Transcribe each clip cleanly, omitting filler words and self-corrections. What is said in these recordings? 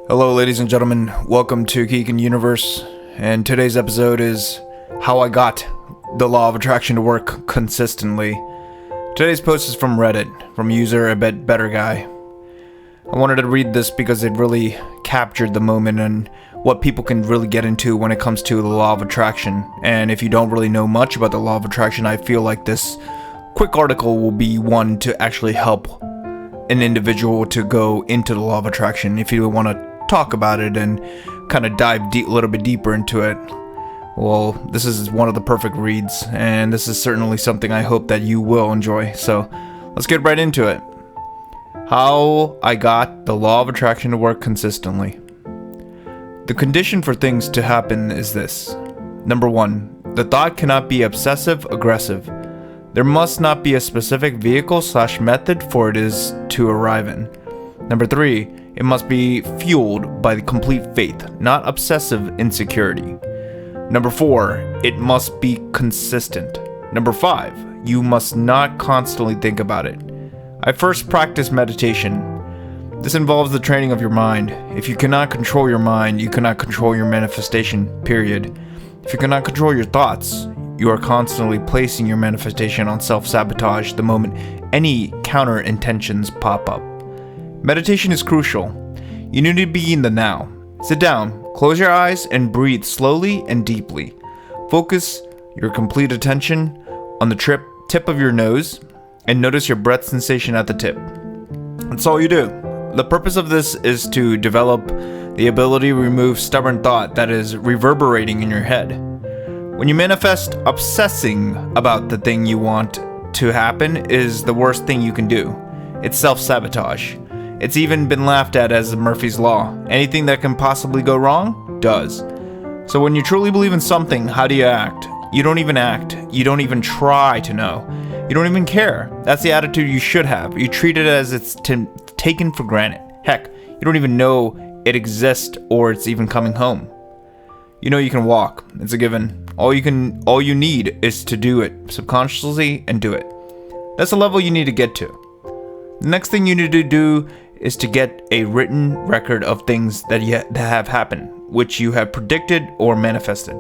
Hello ladies and gentlemen, welcome to KekenUniverse, and today's episode is how I got the law of attraction to work consistently. Today's post is from Reddit, from user @betterguy. I wanted to read this because it really captured the moment and what people can really get into when it comes to the law of attraction. And if you don't really know much about the law of attraction, I feel like this quick article will be one to actually help an individual to go into the law of attraction. If you want to talk about it and kind of dive a little bit deeper into it, well, this is one of the perfect reads, and this is certainly something I hope that you will enjoy. So let's get right into it. How I got the law of attraction to work consistently. The condition for things to happen is this. Number 1, the thought cannot be obsessive aggressive. There must not be a specific vehicle/method for it is to arrive in. Number 3, it must be fueled by the complete faith, not obsessive insecurity. Number 4, it must be consistent. Number 5, you must not constantly think about it. I first practiced meditation. This involves the training of your mind. If you cannot control your mind, you cannot control your manifestation, period. If you cannot control your thoughts, you are constantly placing your manifestation on self-sabotage the moment any counter intentions pop up. Meditation is crucial. You need to be in the now. Sit down, close your eyes, and breathe slowly and deeply. Focus your complete attention on the tip of your nose and notice your breath sensation at the tip. That's all you do. The purpose of this is to develop the ability to remove stubborn thought that is reverberating in your head. When you manifest, obsessing about the thing you want to happen is the worst thing you can do. It's self-sabotage. It's even been laughed at as Murphy's Law. Anything that can possibly go wrong, does. So when you truly believe in something, how do you act? You don't even act. You don't even try to know. You don't even care. That's the attitude you should have. You treat it as it's taken for granted. Heck, you don't even know it exists or it's even coming home. You know you can walk. It's a given. All you need is to do it subconsciously and do it. That's the level you need to get to. The next thing you need to do is to get a written record of things that have happened, which you have predicted or manifested.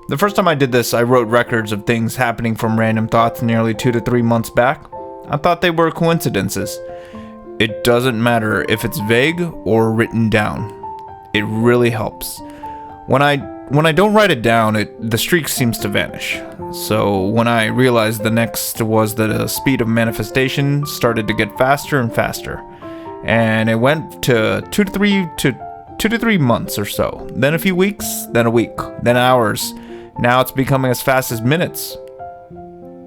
The first time I did this, I wrote records of things happening from random thoughts nearly 2 to 3 months back. I thought they were coincidences. It doesn't matter if it's vague or written down. It really helps. When I don't write it down, the streak seems to vanish. So when I realized the next was that the speed of manifestation started to get faster and faster. And it went to 2 to 3 months or so. Then a few weeks, then a week, then hours. Now it's becoming as fast as minutes.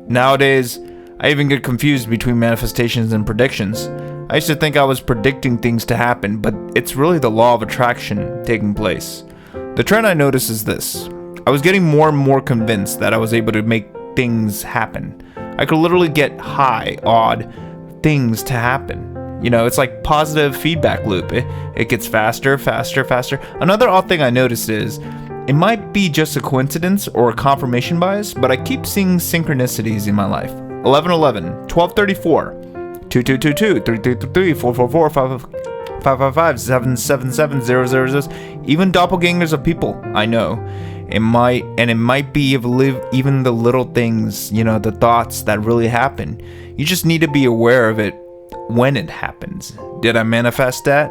Nowadays, I even get confused between manifestations and predictions. I used to think I was predicting things to happen, but it's really the law of attraction taking place. The trend I noticed is this. I was getting more and more convinced that I was able to make things happen. I could literally get high, odd things to happen. You know, it's like positive feedback loop. It gets faster, faster, faster. Another odd thing I noticed is, it might be just a coincidence or a confirmation bias, but I keep seeing synchronicities in my life. 1111, 1234, 2222, 3333, 444, 555, 777, 000, even doppelgangers of people I know. It might be even the little things, the thoughts that really happen. You just need to be aware of it when it happens. Did I manifest that?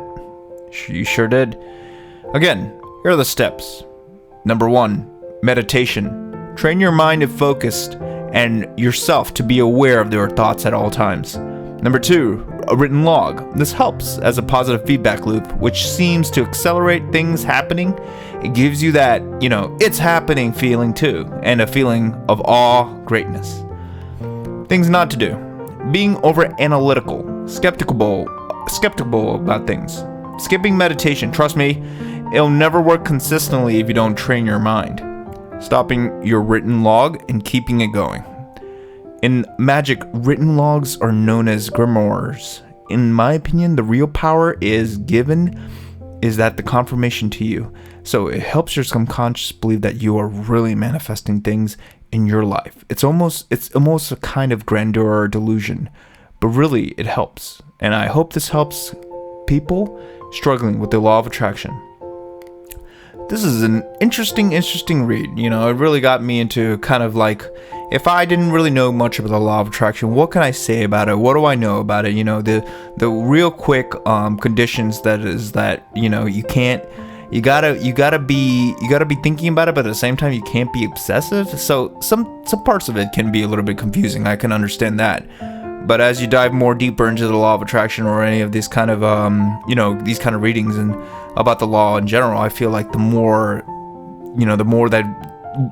You sure did. Again, here are the steps. Number 1, meditation. Train your mind to focus and yourself to be aware of your thoughts at all times. Number 2, a written log. This helps as a positive feedback loop, which seems to accelerate things happening. It gives you that, it's happening feeling too, and a feeling of awe, greatness. Things not to do. Being over analytical, skeptical about things. Skipping meditation. Trust me, it'll never work consistently if you don't train your mind. Stopping your written log and keeping it going. In magic, written logs are known as grimoires. In my opinion, the real power is that the confirmation to you. So it helps your subconscious believe that you are really manifesting things in your life. It's almost a kind of grandeur or delusion, but really it helps. And I hope this helps people struggling with the law of attraction. This is an interesting read. You know, it really got me into kind of like, if I didn't really know much about the law of attraction, what can I say about it? What do I know about it? You know, the real quick conditions that is that, you know, you gotta be thinking about it, but at the same time you can't be obsessive. So some parts of it can be a little bit confusing. I can understand that. But as you dive more deeper into the law of attraction or any of these kind of these kind of readings and about the law in general, I feel like the more that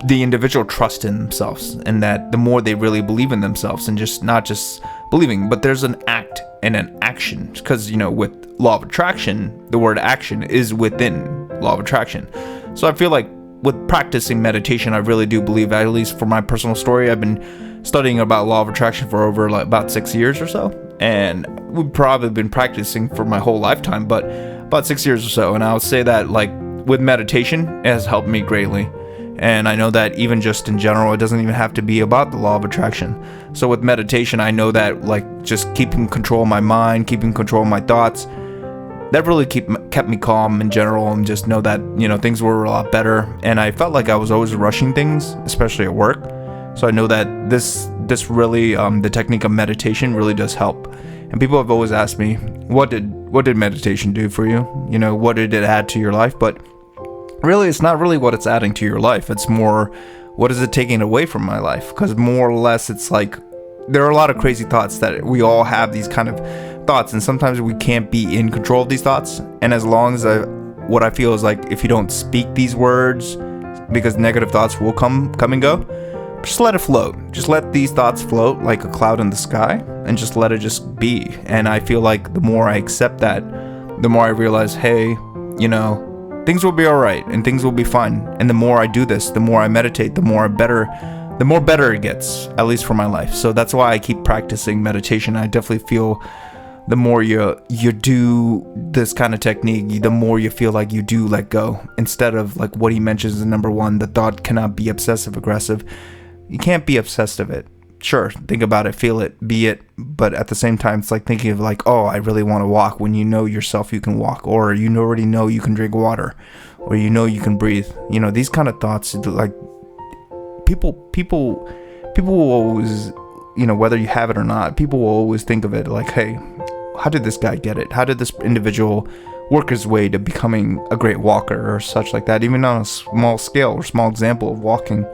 the individual trusts in themselves, and that the more they really believe in themselves, and just not just believing, but there's an act and an action. Because, you know, with law of attraction, the word action is within law of attraction. So I feel like with practicing meditation, I really do believe, at least for my personal story, I've been studying about law of attraction for over about 6 years or so, and we've probably been practicing for my whole lifetime, but about 6 years or so. And I would say that, like, with meditation, it has helped me greatly. And I know that even just in general, it doesn't even have to be about the law of attraction. So with meditation, I know that, like, just keeping control of my mind, keeping control of my thoughts, that really kept me calm in general, and just know that, you know, things were a lot better. And I felt like I was always rushing things, especially at work. So I know that this really, the technique of meditation really does help. And people have always asked me, what did meditation do for you? You know, what did it add to your life? But really, it's not really what it's adding to your life. It's more, what is it taking away from my life? Because more or less, it's like, there are a lot of crazy thoughts that we all have, these kind of thoughts. And sometimes we can't be in control of these thoughts. And as long as what I feel is like, if you don't speak these words, because negative thoughts will come and go, just let it float. Just let these thoughts float like a cloud in the sky, and just let it just be. And I feel like the more I accept that, the more I realize, hey, you know, things will be all right and things will be fine. And the more I do this, the more I meditate, the more better it gets, at least for my life. So that's why I keep practicing meditation. I definitely feel the more you do this kind of technique, the more you feel like you do let go. Instead of, like, what he mentions in number 1, the thought cannot be obsessive aggressive. You can't be obsessed of it. Sure, think about it, feel it, be it, but at the same time, it's like thinking of, like, oh, I really want to walk, when you know yourself you can walk, or you already know you can drink water, or you know you can breathe. You know, these kind of thoughts, like, people will always, you know, whether you have it or not, people will always think of it like, hey, how did this guy get it? How did this individual work his way to becoming a great walker, or such like that, even on a small scale or small example of walking.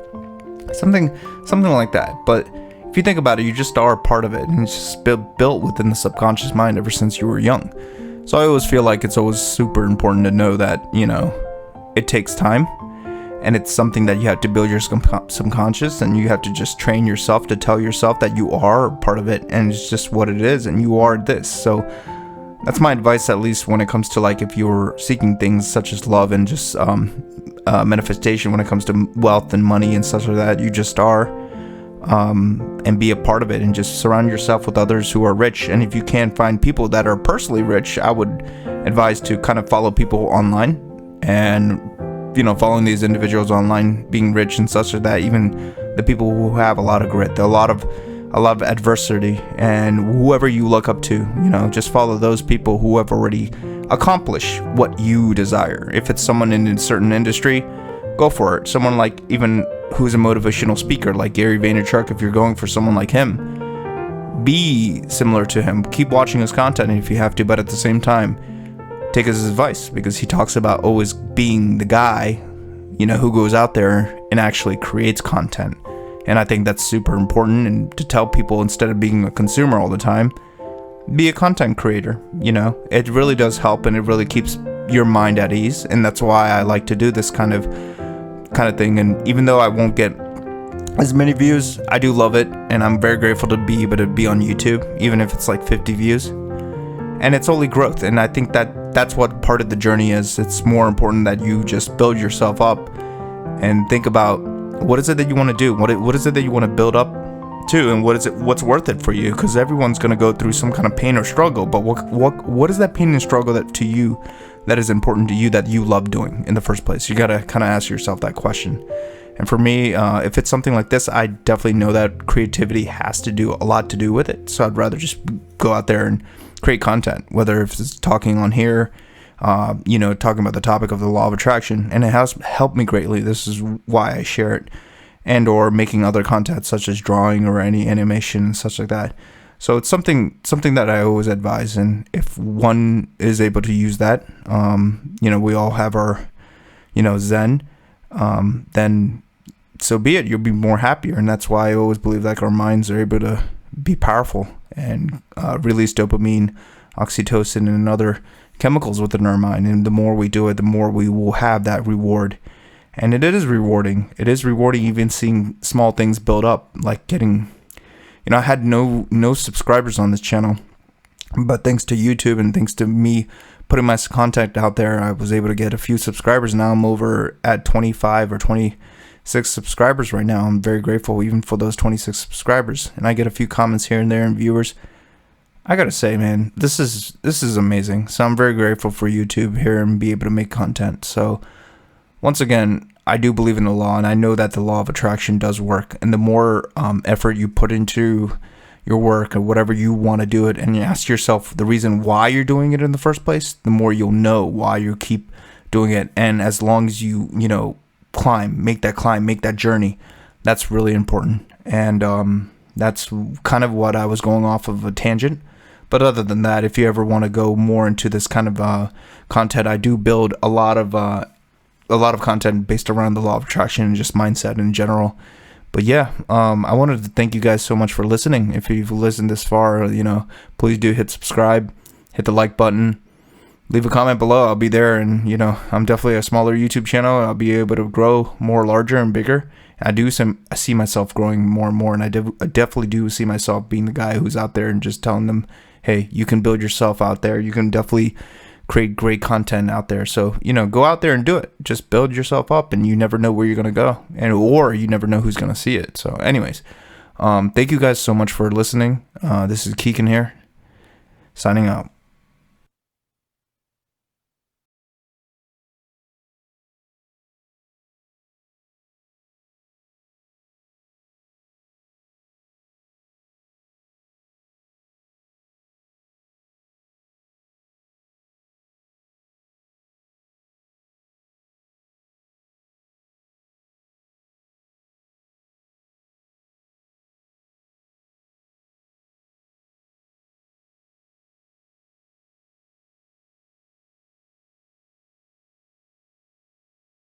Something like that. But if you think about it, you just are a part of it, and it's just built within the subconscious mind ever since you were young. So I always feel like it's always super important to know that, you know, it takes time, and it's something that you have to build your subconscious, and you have to just train yourself to tell yourself that you are a part of it, and it's just what it is, and you are this. So that's my advice, at least when it comes to, like, if you're seeking things such as love and just manifestation, when it comes to wealth and money and such like that, you just are, and be a part of it, and just surround yourself with others who are rich. And if you can find people that are personally rich, I would advise to kind of follow people online, and, you know, following these individuals online, being rich and such like that, even the people who have a lot of grit, a lot of adversity, and whoever you look up to, you know, just follow those people who have already accomplished what you desire. If it's someone in a certain industry, go for it. Someone like, even who's a motivational speaker like Gary Vaynerchuk, if you're going for someone like him, be similar to him. Keep watching his content if you have to, but at the same time, take his advice, because he talks about always being the guy, you know, who goes out there and actually creates content. And I think that's super important, and to tell people, instead of being a consumer all the time, be a content creator. You know, it really does help, and it really keeps your mind at ease. And that's why I like to do this kind of thing. And even though I won't get as many views, I do love it, and I'm very grateful to be able to be on YouTube, even if it's like 50 views. And it's only growth, and I think that's what part of the journey is. It's more important that you just build yourself up and think about, what is it that you want to do? What is it that you want to build up to, and what's worth it for you? Because everyone's going to go through some kind of pain or struggle, but what is that pain and struggle that to you, that is important to you, that you love doing in the first place? You got to kind of ask yourself that question. And for me, if it's something like this, I definitely know that creativity has to do a lot to do with it. So I'd rather just go out there and create content, whether if it's talking on here, talking about the topic of the law of attraction, and it has helped me greatly. This is why I share it, and or making other content such as drawing or any animation and such like that. So it's something that I always advise, and if one is able to use that, we all have our, Zen, then so be it. You'll be more happier, and that's why I always believe like our minds are able to be powerful and release dopamine, oxytocin, and other chemicals within our mind. And the more we do it, the more we will have that reward. And it is rewarding. It is rewarding even seeing small things build up, like getting. I had no subscribers on this channel, but thanks to YouTube and thanks to me putting my content out there, I was able to get a few subscribers. Now I'm over at 25 or 26 subscribers right now. I'm very grateful even for those 26 subscribers, and I get a few comments here and there and viewers. I gotta say, man, this is amazing. So I'm very grateful for YouTube here and be able to make content. So once again, I do believe in the law, and I know that the law of attraction does work. And the more effort you put into your work or whatever you want to do it, and you ask yourself the reason why you're doing it in the first place, the more you'll know why you keep doing it. And as long as you make that journey, that's really important. And that's kind of what I was going off of a tangent. But other than that, if you ever want to go more into this kind of content, I do build a lot of content based around the law of attraction and just mindset in general. But yeah, I wanted to thank you guys so much for listening. If you've listened this far, please do hit subscribe, hit the like button, leave a comment below. I'll be there, and I'm definitely a smaller YouTube channel. I'll be able to grow more larger and bigger. I see myself growing more and more, and I definitely do see myself being the guy who's out there and just telling them, hey, you can build yourself out there. You can definitely create great content out there. So, go out there and do it. Just build yourself up, and you never know where you're going to go, or you never know who's going to see it. So anyways, thank you guys so much for listening. This is Keken here, signing out.